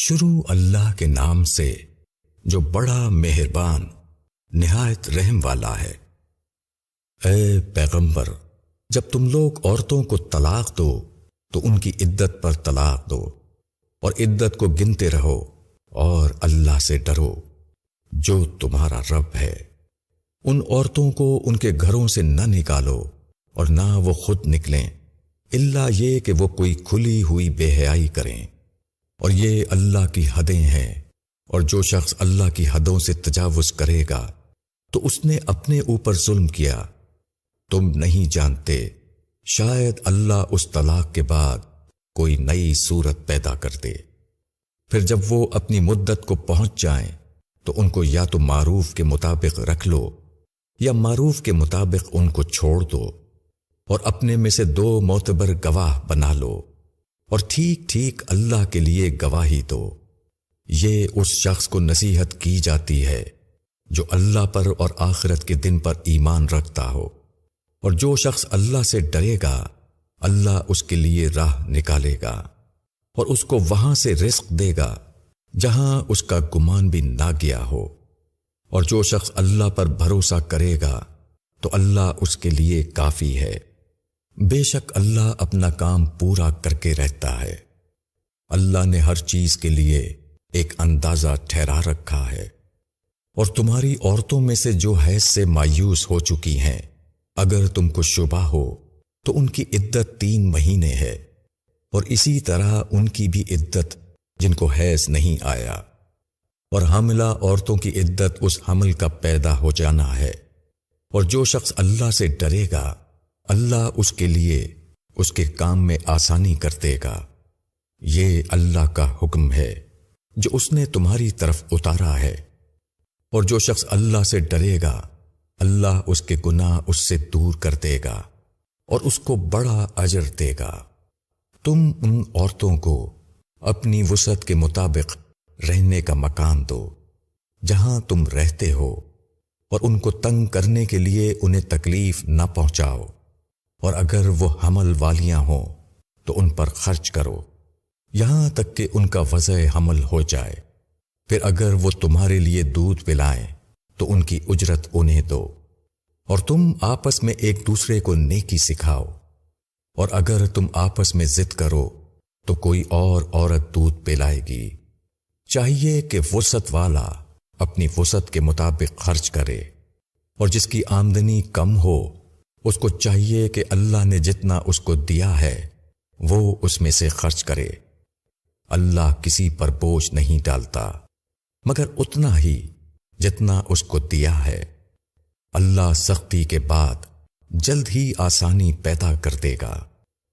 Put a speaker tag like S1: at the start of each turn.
S1: شروع اللہ کے نام سے جو بڑا مہربان نہایت رحم والا ہے۔ اے پیغمبر، جب تم لوگ عورتوں کو طلاق دو تو ان کی عدت پر طلاق دو اور عدت کو گنتے رہو اور اللہ سے ڈرو جو تمہارا رب ہے۔ ان عورتوں کو ان کے گھروں سے نہ نکالو اور نہ وہ خود نکلیں، الا یہ کہ وہ کوئی کھلی ہوئی بے حیائی کریں، اور یہ اللہ کی حدیں ہیں، اور جو شخص اللہ کی حدوں سے تجاوز کرے گا تو اس نے اپنے اوپر ظلم کیا۔ تم نہیں جانتے شاید اللہ اس طلاق کے بعد کوئی نئی صورت پیدا کر دے۔ پھر جب وہ اپنی مدت کو پہنچ جائیں تو ان کو یا تو معروف کے مطابق رکھ لو یا معروف کے مطابق ان کو چھوڑ دو، اور اپنے میں سے 2 معتبر گواہ بنا لو، اور ٹھیک ٹھیک اللہ کے لیے گواہی دو۔ یہ اس شخص کو نصیحت کی جاتی ہے جو اللہ پر اور آخرت کے دن پر ایمان رکھتا ہو، اور جو شخص اللہ سے ڈرے گا اللہ اس کے لیے راہ نکالے گا اور اس کو وہاں سے رزق دے گا جہاں اس کا گمان بھی نہ گیا ہو، اور جو شخص اللہ پر بھروسہ کرے گا تو اللہ اس کے لیے کافی ہے۔ بے شک اللہ اپنا کام پورا کر کے رہتا ہے۔ اللہ نے ہر چیز کے لیے ایک اندازہ ٹھہرا رکھا ہے، اور تمہاری عورتوں میں سے جو حیض سے مایوس ہو چکی ہیں، اگر تم کو شبہ ہو تو ان کی عدت 3 مہینے ہے، اور اسی طرح ان کی بھی عدت جن کو حیض نہیں آیا، اور حاملہ عورتوں کی عدت اس حمل کا پیدا ہو جانا ہے۔ اور جو شخص اللہ سے ڈرے گا اللہ اس کے لیے اس کے کام میں آسانی کر دے گا۔ یہ اللہ کا حکم ہے جو اس نے تمہاری طرف اتارا ہے، اور جو شخص اللہ سے ڈرے گا اللہ اس کے گناہ اس سے دور کر دے گا اور اس کو بڑا اجر دے گا۔ تم ان عورتوں کو اپنی وسعت کے مطابق رہنے کا مکان دو جہاں تم رہتے ہو، اور ان کو تنگ کرنے کے لیے انہیں تکلیف نہ پہنچاؤ، اور اگر وہ حمل والیاں ہوں تو ان پر خرچ کرو یہاں تک کہ ان کا وضع حمل ہو جائے۔ پھر اگر وہ تمہارے لیے دودھ پلائیں تو ان کی اجرت انہیں دو، اور تم آپس میں ایک دوسرے کو نیکی سکھاؤ، اور اگر تم آپس میں ضد کرو تو کوئی اور عورت دودھ پلائے گی۔ چاہیے کہ وسعت والا اپنی وسعت کے مطابق خرچ کرے، اور جس کی آمدنی کم ہو اس کو چاہیے کہ اللہ نے جتنا اس کو دیا ہے وہ اس میں سے خرچ کرے۔ اللہ کسی پر بوجھ نہیں ڈالتا مگر اتنا ہی جتنا اس کو دیا ہے۔ اللہ سختی کے بعد جلد ہی آسانی پیدا کر دے گا۔